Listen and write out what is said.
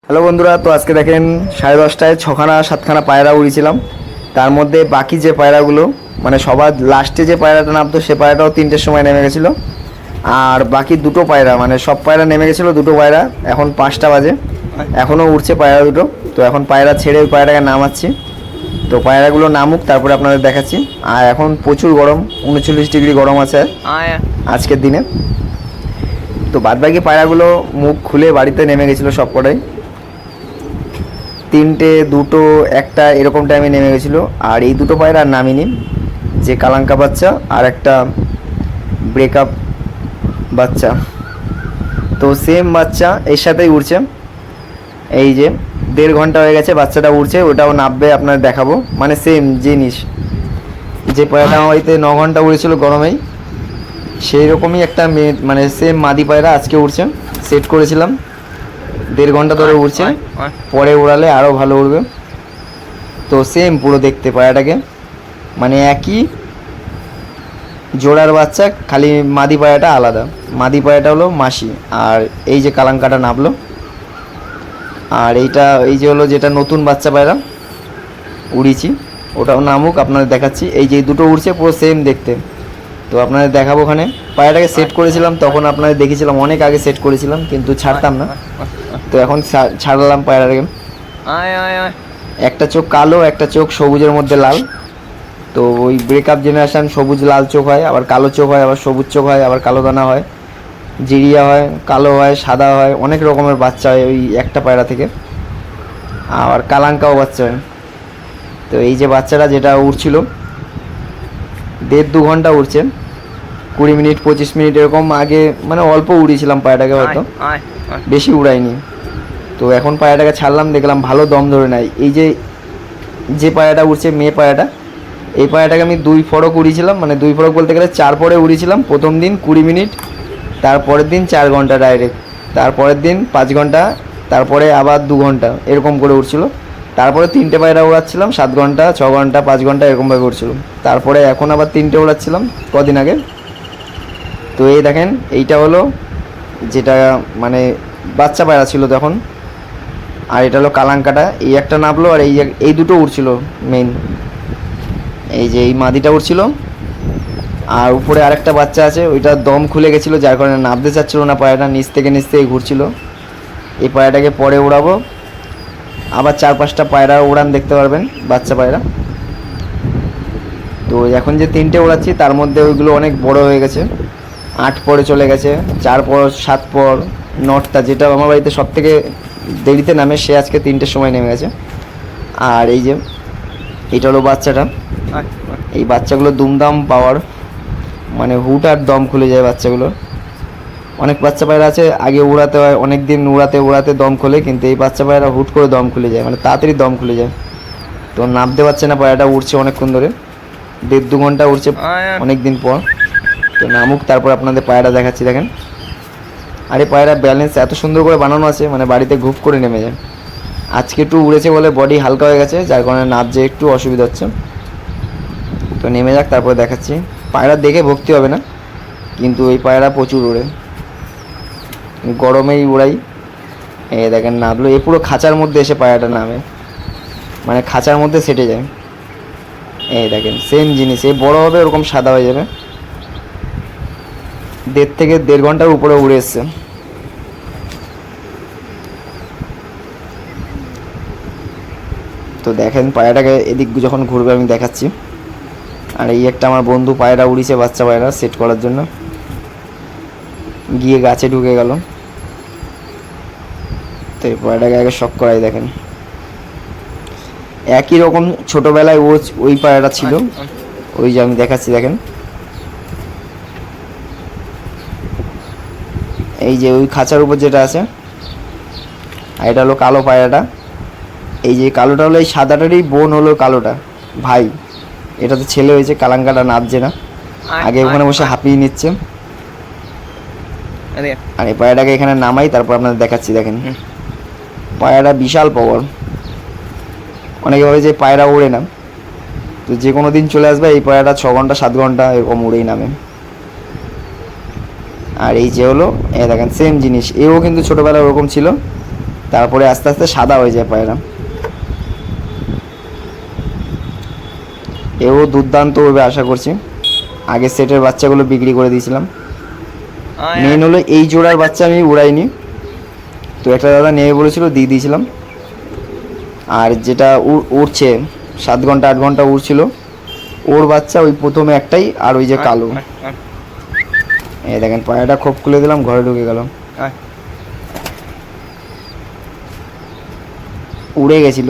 Hello বন্ধুরা, তো আজকে দেখেন 10:30টায় 6খানা 7খানা পায়রা উড়িয়েছিলাম। তার মধ্যে বাকি যে পায়রাগুলো মানে সবার লাস্টে যে পায়রাটা নামতো সে পায়রাটাও 3টের সময় নেমে গেছিলো। আর বাকি দুটো পায়রা মানে সব পায়রা নেমে গেছিলো, দুটো পায়রা এখন 5টা বাজে, এখনও উঠছে পায়রা দুটো। তো এখন পায়রা ছেড়ে ওই পায়রাটাকে নামাচ্ছি। তো পায়রাগুলো নামুক তারপরে আপনাদের দেখাচ্ছি। আর এখন প্রচুর গরম, 39 ডিগ্রি গরম আছে আজকের দিনে। তো বাদবাকি পায়রাগুলো মুখ খুলে বাড়িতে নেমে গেছিলো সব কটাই, 3টে 2টো 1টা এরকম টাইমে নেমে গেছিলো। আর এই দুটো পায়রা আর নামিনি, যে কালাঙ্কা বাচ্চা আর একটা ব্রেকআপ বাচ্চা, তো সেম বাচ্চা এর সাথেই উড়ছে। এই যে 1.5 ঘন্টা হয়ে গেছে বাচ্চাটা উড়ছে, ওটাও নামবে আপনার দেখাবো। মানে সেম জিনিস, যে পায়রাটা আমার বাড়িতে 9 ঘন্টা উড়েছিল গরমেই, সেই রকমই একটা মেয়ে মানে সেম মাদি পায়রা আজকে উড়ছে। সেট করেছিলাম, 1.5 ঘন্টা ধরে উড়ছে, পরে উড়ালে আরও ভালো উড়বে। তো সেম পুরো দেখতে পায়রাটাকে, মানে একই জোড়ার বাচ্চা, খালি মাদি পায়রাটা আলাদা। মাদি পায়রাটা হলো মাসি, আর এই যে কালাঙ্কাটা নামলো, আর এইটা এই যে হলো যেটা নতুন বাচ্চা পায়রা উড়িয়েছি, ওটাও নামুক আপনাদের দেখাচ্ছি। এই যে দুটো উড়ছে পুরো সেম দেখতে, তো আপনাদের দেখাবো। ওখানে পায়রাটাকে সেট করেছিলাম তখন আপনাদের দেখেছিলাম, অনেক আগে সেট করেছিলাম কিন্তু ছাড়তাম না, তো এখন ছাড়লাম পায়রাটাকে। একটা চোখ কালো, একটা চোখ সবুজের মধ্যে লাল। তো ওই ব্রেকআপ জেনারেশান সবুজ লাল চোখ হয়, আবার কালো চোখ হয়, আবার সবুজ চোখ হয়, আবার কালো দানা হয়, জিরিয়া হয়, কালো হয়, সাদা হয়, অনেক রকমের বাচ্চা হয় ওই একটা পায়রা থেকে। আবার কালাঙ্কাও বাচ্চা হয়। তো এই যে বাচ্চাটা যেটা উড়ছিল 1.5-2 ঘন্টা উড়ছে, 20 মিনিট 25 মিনিট এরকম। আগে মানে অল্প উড়িয়েছিলাম পায়রাটাকে, হয়তো বেশি উড়াইনি। তো এখন পায়রাটাকে ছাড়লাম, দেখলাম ভালো দম ধরে নেয়। এই যে যে পায়রাটা উড়ছে মেয়ে পায়রাটা, এই পায়রাটাকে আমি 2 ফরক উড়িয়েছিলাম, মানে 2 ফরক বলতে গেলে 4 পরে উড়িয়েছিলাম। প্রথম দিন 20 মিনিট, তারপরের দিন 4 ঘন্টা ডাইরেক্ট, তারপরের দিন 5 ঘন্টা, তারপরে আবার 2 ঘন্টা এরকম করে উঠছিল। তারপরে 3টে পায়রা উড়াচ্ছিলাম 7 ঘন্টা, 6 ঘন্টা, 5 ঘন্টা এরকমভাবে উঠছিল। তারপরে এখন আবার 3টে উড়াচ্ছিলাম কদিন আগে। তো এই দেখেন এইটা হলো যেটা মানে বাচ্চা পায়রা ছিল তখন, আর এটা হলো কালাঙ্কাটা। এই একটা নামলো, আর এই দুটো উড়ছিল মেইন। এই যে এই মাদিটা উড়ছিল, আর উপরে আরেকটা বাচ্চা আছে, ওইটা দম খুলে গেছিলো যার কারণে নামতে চাচ্ছিলো না পায়রাটা, নিচ থেকে ঘুরছিল। এই পায়রাটাকে পরে উড়াবো, আবার 4-5টা পায়রা উড়ান দেখতে পারবেন বাচ্চা পায়রা। তো এখন যে 3টে উড়াচ্ছি তার মধ্যে ওইগুলো অনেক বড় হয়ে গেছে, 8 পরে চলে গেছে, 4 পর, 7 পর। নটটা যেটা আমার বাড়িতে সব থেকে দেরিতে নামে, সে আজকে 3টের সময় নেমে গেছে। আর এই যে এটা হলো বাচ্চাটা। এই বাচ্চাগুলো দুমদাম পাওয়ার, মানে হুট আর দম খুলে যায় বাচ্চাগুলো। অনেক বাচ্চা পায়রা আছে আগে উড়াতে হয়, অনেক দিন উড়াতে দম খোলে, কিন্তু এই বাচ্চা পায়রা হুট করে দম খুলে যায়, মানে তাড়াতাড়ি দম খুলে যায়। তো নামতে পারছে না, পায়রাটা উড়ছে অনেকক্ষণ ধরে, 1.5-2 ঘন্টা উড়ছে অনেক দিন পর। তো নামুক তারপর আপনাদের পায়রা দেখাচ্ছি। দেখেন, আর এই পায়রা ব্যালেন্স এত সুন্দর করে বানানো আছে, মানে বাড়িতে ঘুপ করে নেমে যায়। আজকে একটু উড়েছে বলে বডি হালকা হয়ে গেছে, যার কারণে নামছে একটু অসুবিধা হচ্ছে। তো নেমে যাক তারপরে দেখাচ্ছি। পায়রা দেখে ভক্তি হবে না, কিন্তু এই পায়রা প্রচুর ওড়ে, গরমেই উড়াই। এই দেখেন নামলো, এই পুরো খাঁচার মধ্যে এসে পায়রাটা নামে, মানে খাঁচার মধ্যে সেটে যায়। এই দেখেন সেম জিনিস, এই বড় হবে ওরকম সাদা হয়ে যাবে। 1.5 ঘন্টার উপরে উড়ে এসছে। তো দেখেন পায়রাটাকে এদিক যখন ঘুরবে আমি দেখাচ্ছি। আর এই একটা আমার বন্ধু পায়রা উড়িছে, বাচ্চা পায়রা সেট করার জন্য গিয়ে গাছে ঢুকে গেল। তো এই পায়রাটাকে আগে শক করাই। দেখেন একই রকম ছোটোবেলায় ওই পায়রাটা ছিল, ওই যে আমি দেখাচ্ছি। দেখেন এই যে ওই খাঁচার উপর যেটা আছে, আর এটা হলো কালো পায়রাটা। এই যে কালোটা হলো এই সাদাটারই বোন, হলো কালোটা ভাই। এটা তো ছেলে হয়েছে, কালাঙ্কাটা নাচছে না, আগে ওখানে বসে হাঁপিয়ে নিচ্ছে। আর এই পায়রাটাকে এখানে নামাই, তারপর আপনাদের দেখাচ্ছি। দেখেন পায়রাটা বিশাল পাওয়ার। অনেকে ভাবে যে পায়রা ওড়ে না, তো যে কোনো দিন চলে আসবে এই পায়রাটা 6 ঘন্টা 7 ঘন্টা এরকম উড়েই নামে। আর এই যে হলো দেখেন সেম জিনিস, এও কিন্তু ছোটোবেলায় ওরকম ছিল, তারপরে আস্তে আস্তে সাদা হয়ে যায় পায়রা। এও দুর্দান্ত হবে আশা করছি। আগের সেটের বাচ্চাগুলো বিক্রি করে দিয়েছিলাম। মেন হলো এই জোড়ার বাচ্চা আমি উড়াইনি, তো একটা দাদা নেবে বলেছিল, দিয়ে দিয়েছিলাম। আর যেটা উড়ছে 7 ঘন্টা 8 ঘন্টা উড়ছিল, ওর বাচ্চা ওই প্রথমে একটাই, আর ওই যে কালো। এই দেখেন পায়রাটা খোপ খুলে দিলাম, ঘরে ঢুকে গেল, উড়ে গেছিল।